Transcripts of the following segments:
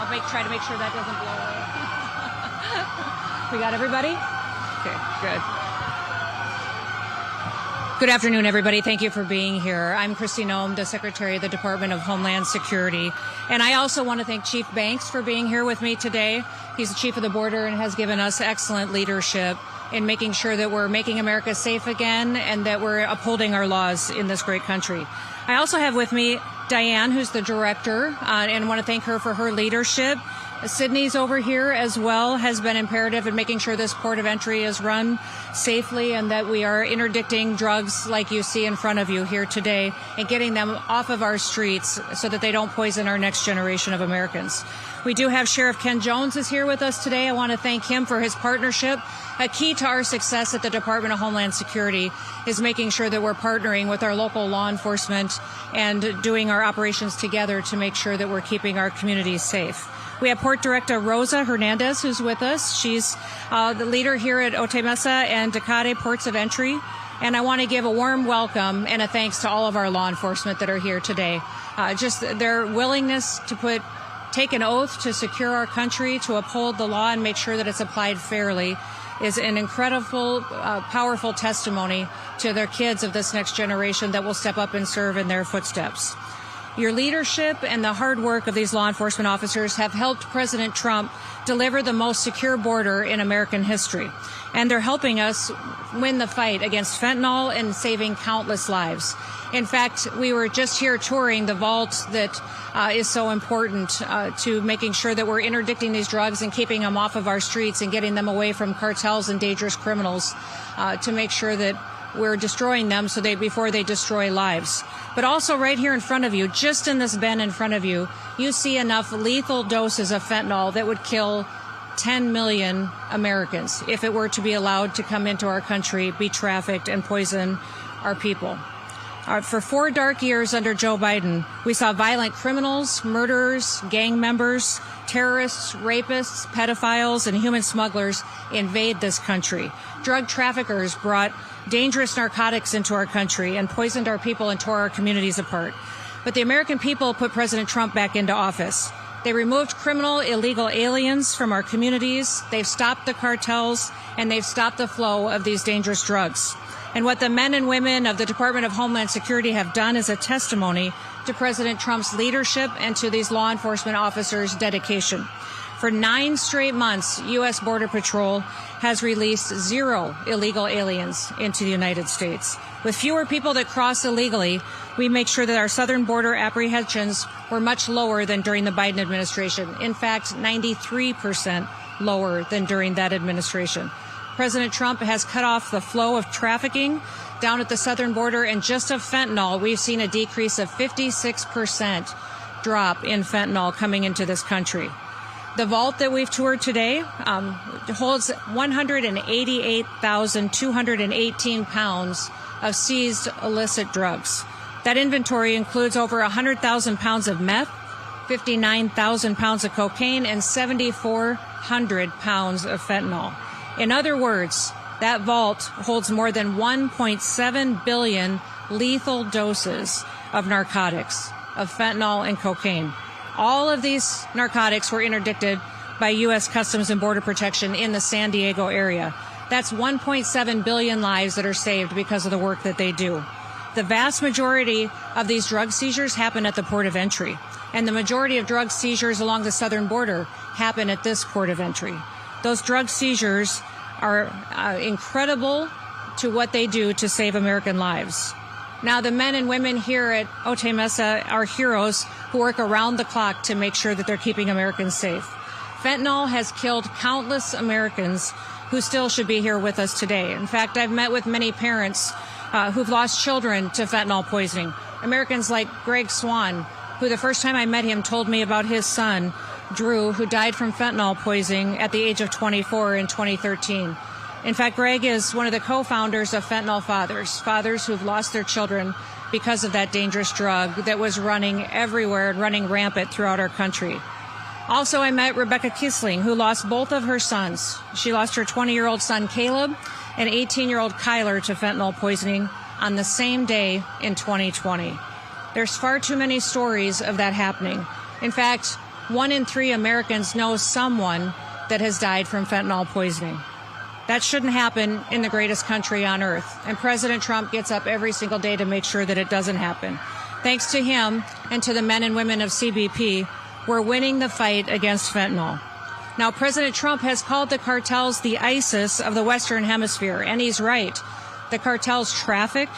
try to make sure that doesn't blow away. We got everybody? Okay, good. Good afternoon, everybody. Thank you for being here. I'm Kristi Noem, the Secretary of the Department of Homeland Security. And I also want to thank Chief Banks for being here with me today. He's the chief of the border and has given us excellent leadership in making sure that we're making America safe again and that we're upholding our laws in this great country. I also have with me Diane, who's the director, and I want to thank her for her leadership. Sydney's over here as well, has been imperative in making sure this port of entry is run safely and that we are interdicting drugs like you see in front of you here today and getting them off of our streets so that they don't poison our next generation of Americans. We do have Sheriff Ken Jones is here with us today. I want to thank him for his partnership. A key to our success at the Department of Homeland Security is making sure that we're partnering with our local law enforcement and doing our operations together to make sure that we're keeping our communities safe. We have Port Director Rosa Hernandez, who's with us. She's the leader here at Otay Mesa and Tecate Ports of Entry. And I want to give a warm welcome and a thanks to all of our law enforcement that are here today. Just their willingness to take an oath to secure our country, to uphold the law and make sure that it's applied fairly is an incredible, powerful testimony to their kids of this next generation that will step up and serve in their footsteps. Your leadership and the hard work of these law enforcement officers have helped President Trump deliver the most secure border in American history. And they're helping us win the fight against fentanyl and saving countless lives. In fact, we were just here touring the vault that is so important to making sure that we're interdicting these drugs and keeping them off of our streets and getting them away from cartels and dangerous criminals to make sure that we're destroying them before they destroy lives. But also right here in front of you, just in this bin in front of you, you see enough lethal doses of fentanyl that would kill 10 million Americans if it were to be allowed to come into our country, be trafficked, and poison our people. For 4 dark years under Joe Biden, we saw violent criminals, murderers, gang members, terrorists, rapists, pedophiles, and human smugglers invade this country. Drug traffickers brought dangerous narcotics into our country and poisoned our people and tore our communities apart. But the American people put President Trump back into office. They removed criminal, illegal aliens from our communities. They've stopped the cartels, and they've stopped the flow of these dangerous drugs. And what the men and women of the Department of Homeland Security have done is a testimony to President Trump's leadership and to these law enforcement officers' dedication. For 9 straight months, U.S. Border Patrol has released 0 illegal aliens into the United States. With fewer people that cross illegally, we make sure that our southern border apprehensions were much lower than during the Biden administration. In fact, 93% lower than during that administration. President Trump has cut off the flow of trafficking down at the southern border, and just of fentanyl, we've seen a decrease of 56% drop in fentanyl coming into this country. The vault that we've toured today holds 188,218 pounds of seized illicit drugs. That inventory includes over 100,000 pounds of meth, 59,000 pounds of cocaine, and 7,400 pounds of fentanyl. In other words, that vault holds more than 1.7 billion lethal doses of narcotics, of fentanyl and cocaine. All of these narcotics were interdicted by U.S. Customs and Border Protection in the San Diego area. That's 1.7 billion lives that are saved because of the work that they do. The vast majority of these drug seizures happen at the port of entry, and the majority of drug seizures along the southern border happen at this port of entry. Those drug seizures are incredible to what they do to save American lives. Now, the men and women here at Otay Mesa are heroes who work around the clock to make sure that they're keeping Americans safe. Fentanyl has killed countless Americans who still should be here with us today. In fact, I've met with many parents who've lost children to fentanyl poisoning. Americans like Greg Swan, who the first time I met him told me about his son, Drew, who died from fentanyl poisoning at the age of 24 in 2013. In fact, Greg is one of the co-founders of Fentanyl Fathers, fathers who've lost their children because of that dangerous drug that was running everywhere and running rampant throughout our country. Also, I met Rebecca Kisling, who lost both of her sons. She lost her 20-year-old son, Caleb, and 18-year-old Kyler to fentanyl poisoning on the same day in 2020. There's far too many stories of that happening. In fact, 1 in 3 Americans know someone that has died from fentanyl poisoning. That shouldn't happen in the greatest country on earth. And President Trump gets up every single day to make sure that it doesn't happen. Thanks to him and to the men and women of CBP, we're winning the fight against fentanyl. Now, President Trump has called the cartels the ISIS of the Western Hemisphere, and he's right. The cartels traffic,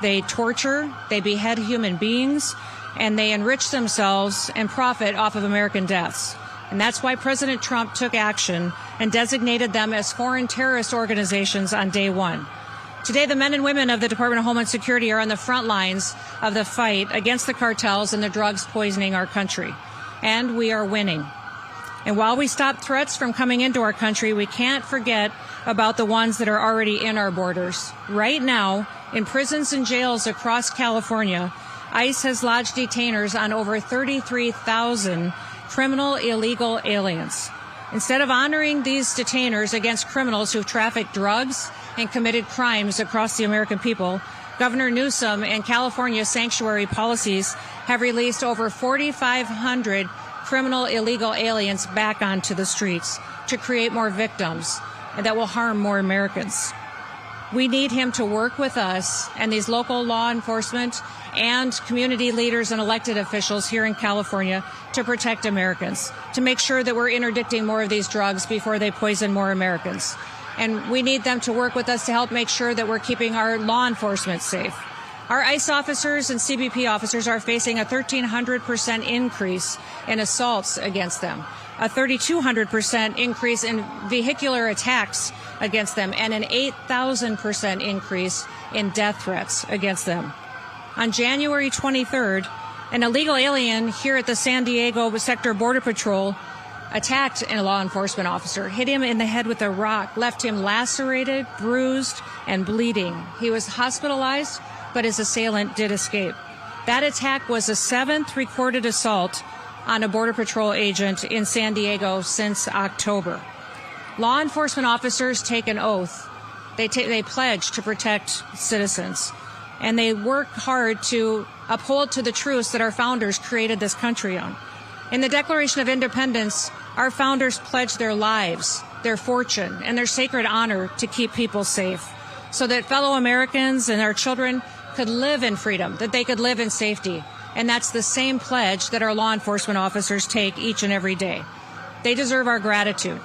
they torture, they behead human beings, and they enrich themselves and profit off of American deaths. And that's why President Trump took action and designated them as foreign terrorist organizations on day one. Today, the men and women of the Department of Homeland Security are on the front lines of the fight against the cartels and the drugs poisoning our country. And we are winning. And while we stop threats from coming into our country, we can't forget about the ones that are already in our borders. Right now, in prisons and jails across California, ICE has lodged detainers on over 33,000 criminal illegal aliens. Instead of honoring these detainers against criminals who've trafficked drugs and committed crimes across the American people, Governor Newsom and California's sanctuary policies have released over 4,500 criminal illegal aliens back onto the streets to create more victims and that will harm more Americans. We need him to work with us and these local law enforcement and community leaders and elected officials here in California to protect Americans, to make sure that we're interdicting more of these drugs before they poison more Americans. And we need them to work with us to help make sure that we're keeping our law enforcement safe. Our ICE officers and CBP officers are facing a 1,300% increase in assaults against them, a 3,200% increase in vehicular attacks against them, and an 8,000% increase in death threats against them. On January 23rd, an illegal alien here at the San Diego Sector Border Patrol attacked a law enforcement officer, hit him in the head with a rock, left him lacerated, bruised, and bleeding. He was hospitalized, but his assailant did escape. That attack was the 7th recorded assault on a Border Patrol agent in San Diego since October. Law enforcement officers take an oath. They pledge to protect citizens, and they work hard to uphold to the truths that our founders created this country on. In the Declaration of Independence, our founders pledged their lives, their fortune, and their sacred honor to keep people safe so that fellow Americans and our children could live in freedom, that they could live in safety. And that's the same pledge that our law enforcement officers take each and every day. They deserve our gratitude.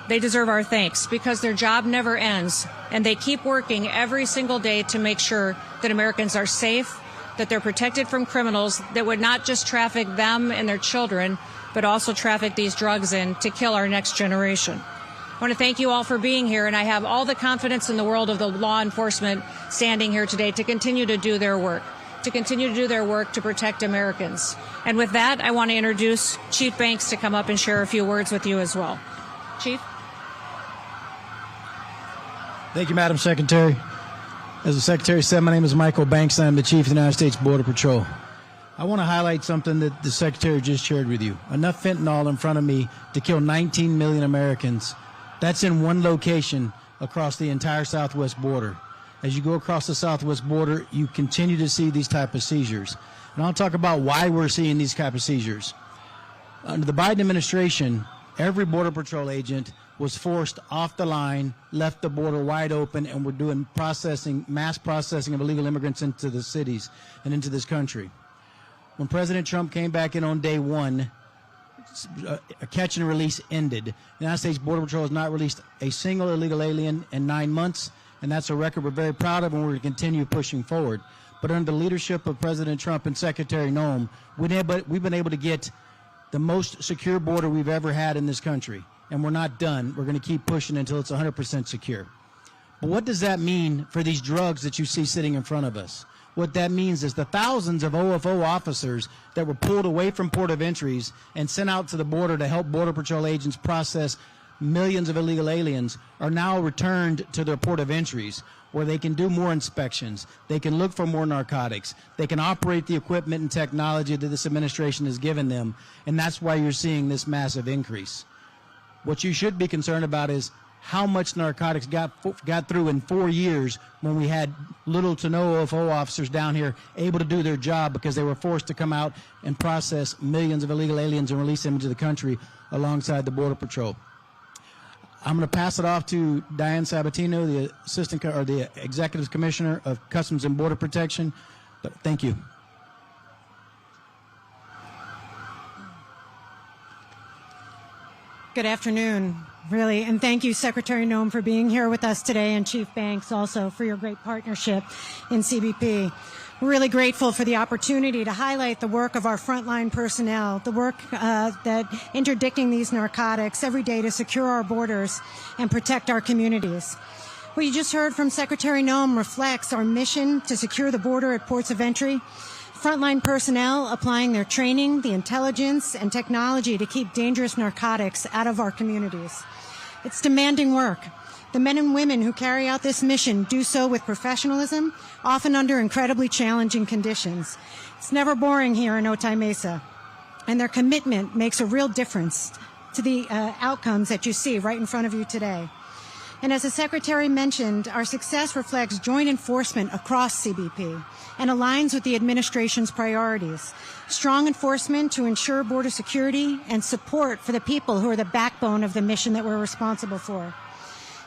They deserve our thanks because their job never ends, and they keep working every single day to make sure that Americans are safe, that they're protected from criminals that would not just traffic them and their children, but also traffic these drugs in to kill our next generation. I want to thank you all for being here, and I have all the confidence in the world of the law enforcement standing here today to continue to do their work, to protect Americans. And with that, I want to introduce Chief Banks to come up and share a few words with you as well. Chief? Thank you, Madam Secretary. As the Secretary said, my name is Michael Banks, and I'm the Chief of the United States Border Patrol. I want to highlight something that the Secretary just shared with you. Enough fentanyl in front of me to kill 19 million Americans. That's in one location across the entire southwest border. As you go across the southwest border, you continue to see these type of seizures. And I'll talk about why we're seeing these type of seizures. Under the Biden administration, every Border Patrol agent was forced off the line, left the border wide open, and we're doing mass processing of illegal immigrants into the cities and into this country. When President Trump came back in on day one, a catch and release ended. The United States Border Patrol has not released a single illegal alien in 9 months, and that's a record we're very proud of, and we're going to continue pushing forward. But under the leadership of President Trump and Secretary Noem, we've been able to get the most secure border we've ever had in this country. And we're not done. We're going to keep pushing until it's 100% secure. But what does that mean for these drugs that you see sitting in front of us? What that means is the thousands of OFO officers that were pulled away from port of entries and sent out to the border to help Border Patrol agents process millions of illegal aliens are now returned to their port of entries, where they can do more inspections, they can look for more narcotics, they can operate the equipment and technology that this administration has given them, and that's why you're seeing this massive increase. What you should be concerned about is how much narcotics got through in 4 years when we had little to no OFO officers down here able to do their job because they were forced to come out and process millions of illegal aliens and release them into the country alongside the Border Patrol. I'm going to pass it off to Diane Sabatino, the Executive Commissioner of Customs and Border Protection. But thank you. Good afternoon, really, and thank you, Secretary Noem, for being here with us today, and Chief Banks also for your great partnership in CBP. We're really grateful for the opportunity to highlight the work of our frontline personnel, the work that interdicting these narcotics every day to secure our borders and protect our communities. What you just heard from Secretary Noem reflects our mission to secure the border at ports of entry. Frontline personnel applying their training, the intelligence, and technology to keep dangerous narcotics out of our communities. It's demanding work. The men and women who carry out this mission do so with professionalism, often under incredibly challenging conditions. It's never boring here in Otay Mesa, and their commitment makes a real difference to the outcomes that you see right in front of you today. And as the Secretary mentioned, our success reflects joint enforcement across CBP and aligns with the administration's priorities. Strong enforcement to ensure border security and support for the people who are the backbone of the mission that we're responsible for.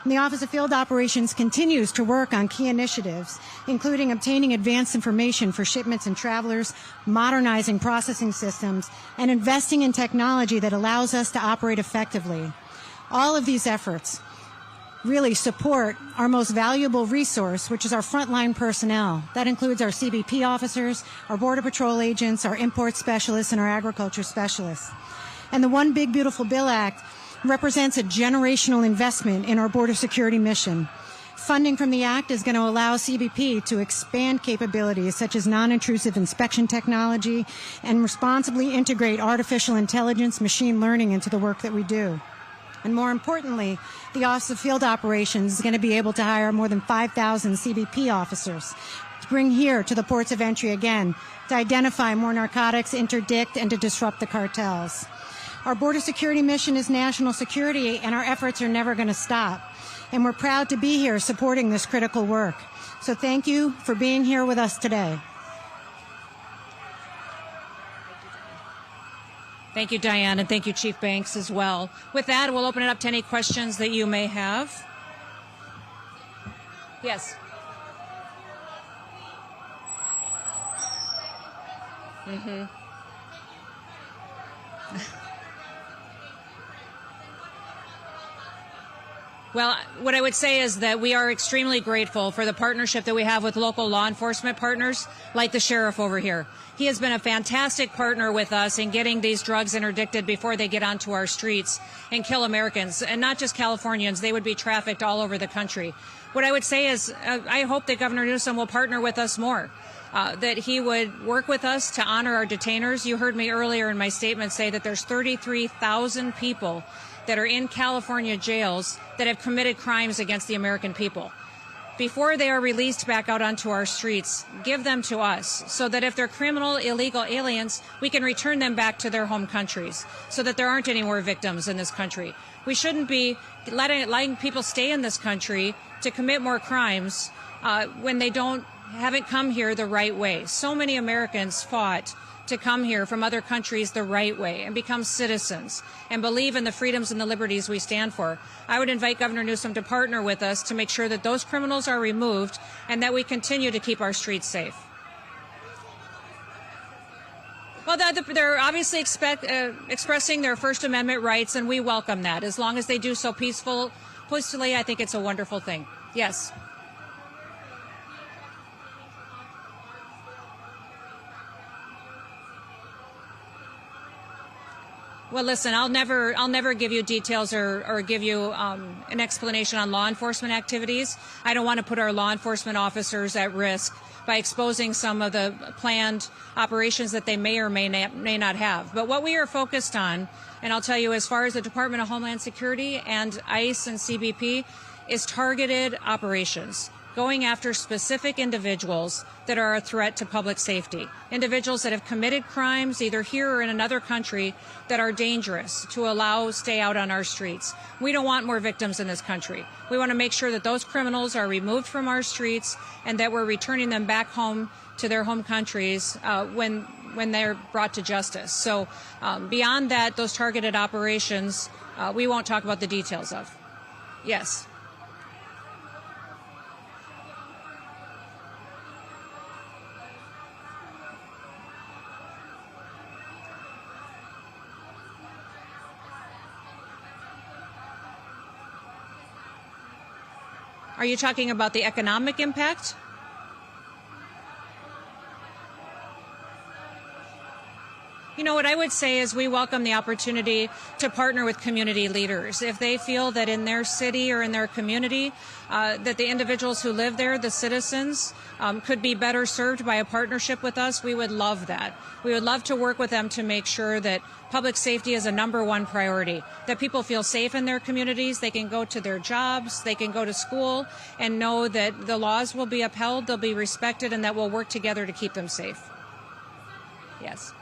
And the Office of Field Operations continues to work on key initiatives, including obtaining advanced information for shipments and travelers, modernizing processing systems, and investing in technology that allows us to operate effectively. All of these efforts really support our most valuable resource, which is our frontline personnel. That includes our CBP officers, our Border Patrol agents, our import specialists, and our agriculture specialists. And the One Big Beautiful Bill Act represents a generational investment in our border security mission. Funding from the Act is going to allow CBP to expand capabilities such as non-intrusive inspection technology and responsibly integrate artificial intelligence, machine learning into the work that we do. And more importantly, the Office of Field Operations is going to be able to hire more than 5,000 CBP officers to bring here to the ports of entry again, to identify more narcotics, interdict, and to disrupt the cartels. Our border security mission is national security, and our efforts are never going to stop. And we're proud to be here supporting this critical work. So thank you for being here with us today. Thank you, Diane, and thank you, Chief Banks, as well. With that, we'll open it up to any questions that you may have. Yes. Well, what I would say is that we are extremely grateful for the partnership that we have with local law enforcement partners like the sheriff over here. He has been a fantastic partner with us in getting these drugs interdicted before they get onto our streets and kill Americans, and not just Californians. They would be trafficked all over the country. What I would say is I hope that Governor Newsom will partner with us more, that he would work with us to honor our detainers. You heard me earlier in my statement say that there's 33,000 people that are in California jails that have committed crimes against the American people. Before they are released back out onto our streets, give them to us so that if they're criminal, illegal aliens, we can return them back to their home countries so that there aren't any more victims in this country. We shouldn't be letting people stay in this country to commit more crimes when they haven't come here the right way. So many Americans fought to come here from other countries the right way and become citizens and believe in the freedoms and the liberties we stand for. I would invite Governor Newsom to partner with us to make sure that those criminals are removed and that we continue to keep our streets safe. Well, they're obviously expressing their First Amendment rights, and we welcome that. As long as they do so peacefully, I think it's a wonderful thing. Yes. Well, listen, I'll never give you details or give you an explanation on law enforcement activities. I don't want to put our law enforcement officers at risk by exposing some of the planned operations that they may or may not have. But what we are focused on, and I'll tell you as far as the Department of Homeland Security and ICE and CBP, is targeted operations. going after specific individuals that are a threat to public safety, individuals that have committed crimes either here or in another country that are dangerous to allow stay out on our streets. We don't want more victims in this country. We want to make sure that those criminals are removed from our streets and that we're returning them back home to their home countries when they're brought to justice. So beyond that, those targeted operations, we won't talk about the details of. Yes. Are you talking about the economic impact? You know, what I would say is we welcome the opportunity to partner with community leaders. If they feel that in their city or in their community, that the individuals who live there, the citizens, could be better served by a partnership with us, we would love that. We would love to work with them to make sure that public safety is a #1 priority, that people feel safe in their communities, they can go to their jobs, they can go to school, and know that the laws will be upheld, they'll be respected, and that we'll work together to keep them safe. Yes.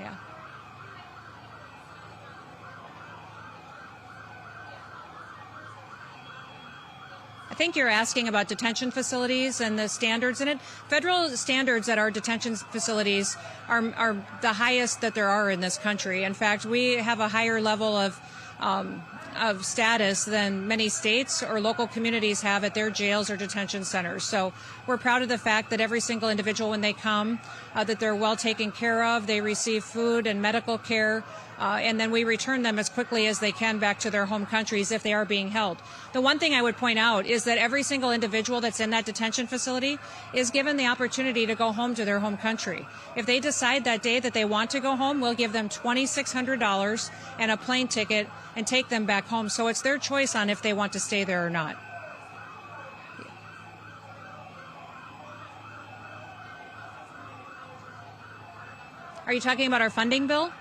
Yeah. I think you're asking about detention facilities and the standards in it. Federal standards at our detention facilities are the highest that there are in this country. In fact, we have a higher level of status than many states or local communities have at their jails or detention centers. So we're proud of the fact that every single individual, when they come, that they're well taken care of, they receive food and medical care, and then we return them as quickly as they can back to their home countries if they are being held. The one thing I would point out is that every single individual that's in that detention facility is given the opportunity to go home to their home country. If they decide that day that they want to go home, we'll give them $2,600 and a plane ticket and take them back home. So it's their choice on if they want to stay there or not. Are you talking about our funding bill?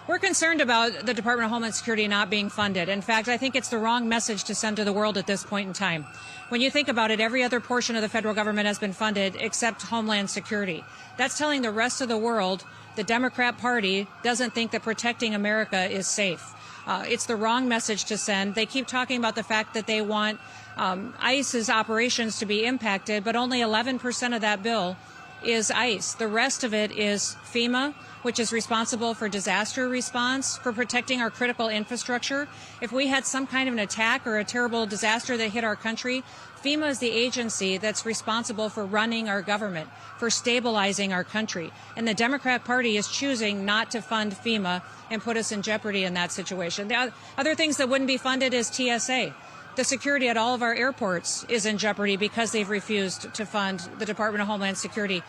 We're concerned about the Department of Homeland Security not being funded. In fact, I think it's the wrong message to send to the world at this point in time. When you think about it, every other portion of the federal government has been funded except Homeland Security. That's telling the rest of the world the Democrat Party doesn't think that protecting America is safe. It's the wrong message to send. They keep talking about the fact that they want ICE's operations to be impacted, but only 11% of that bill is ICE. The rest of it is FEMA, which is responsible for disaster response, for protecting our critical infrastructure. If we had some kind of an attack or a terrible disaster that hit our country, FEMA is the agency that's responsible for running our government, for stabilizing our country. And the Democrat Party is choosing not to fund FEMA and put us in jeopardy in that situation. The other things that wouldn't be funded is TSA. The security at all of our airports is in jeopardy because they've refused to fund the Department of Homeland Security.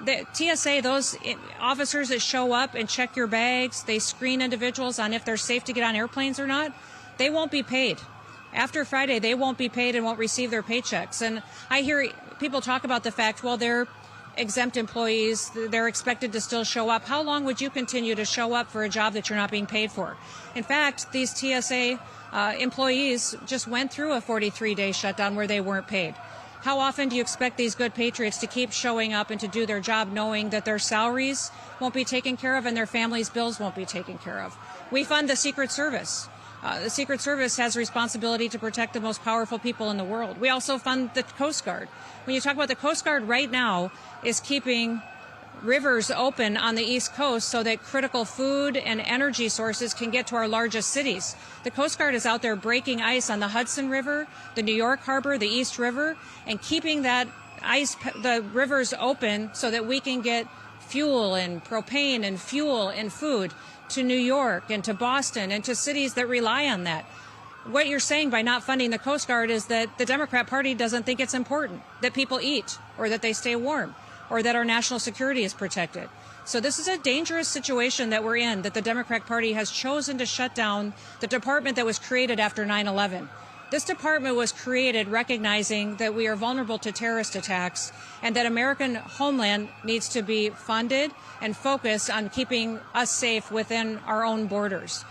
The TSA, those officers that show up and check your bags, they screen individuals on if they're safe to get on airplanes or not, they won't be paid. After Friday, they won't be paid and won't receive their paychecks. And I hear people talk about the fact, well, they're exempt employees, they're expected to still show up. How long would you continue to show up for a job that you're not being paid for? In fact, these TSA employees just went through a 43-day shutdown where they weren't paid. How often do you expect these good patriots to keep showing up and to do their job knowing that their salaries won't be taken care of and their families' bills won't be taken care of? We fund the Secret Service. The Secret Service has responsibility to protect the most powerful people in the world. We also fund the Coast Guard. When you talk about the Coast Guard right now is keeping rivers open on the East Coast so that critical food and energy sources can get to our largest cities. The Coast Guard is out there breaking ice on the Hudson River, the New York Harbor, the East River, and keeping that ice, the rivers open so that we can get fuel and propane and fuel and food to New York and to Boston and to cities that rely on that. What you're saying by not funding the Coast Guard is that the Democrat Party doesn't think it's important that people eat or that they stay warm, or that our national security is protected. So this is a dangerous situation that we're in, that the Democratic Party has chosen to shut down the department that was created after 9/11. This department was created recognizing that we are vulnerable to terrorist attacks and that American Homeland needs to be funded and focused on keeping us safe within our own borders.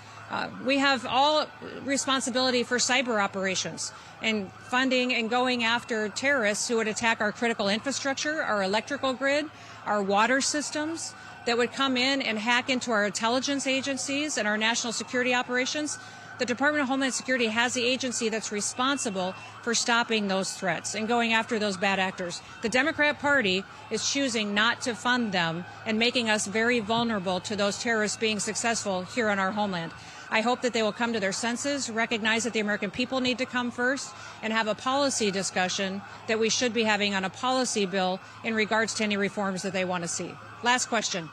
We have all responsibility for cyber operations and funding and going after terrorists who would attack our critical infrastructure, our electrical grid, our water systems, that would come in and hack into our intelligence agencies and our national security operations. The Department of Homeland Security has the agency that's responsible for stopping those threats and going after those bad actors. The Democrat Party is choosing not to fund them and making us very vulnerable to those terrorists being successful here on our homeland. I hope that they will come to their senses, recognize that the American people need to come first, and have a policy discussion that we should be having on a policy bill in regards to any reforms that they want to see. Last question.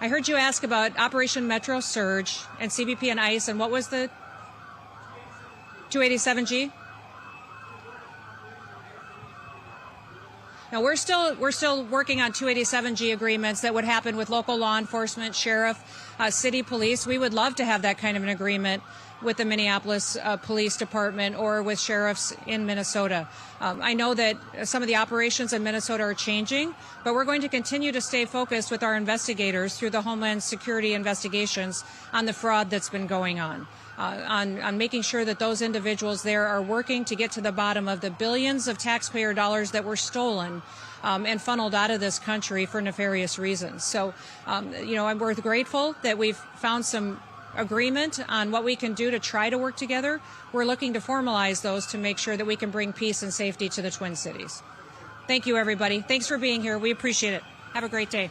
I heard you ask about Operation Metro Surge and CBP and ICE, and what was the 287G? Now we're still working on 287G agreements that would happen with local law enforcement, sheriff, city police. We would love to have that kind of an agreement with the Minneapolis Police Department or with sheriffs in Minnesota. I know that some of the operations in Minnesota are changing, but we're going to continue to stay focused with our investigators through the Homeland Security investigations on the fraud that's been going on making sure that those individuals there are working to get to the bottom of the billions of taxpayer dollars that were stolen and funneled out of this country for nefarious reasons. So, we're grateful that we've found some agreement on what we can do to try to work together. We're looking to formalize those to make sure that we can bring peace and safety to the Twin Cities. Thank you, everybody. Thanks for being here. We appreciate it. Have a great day.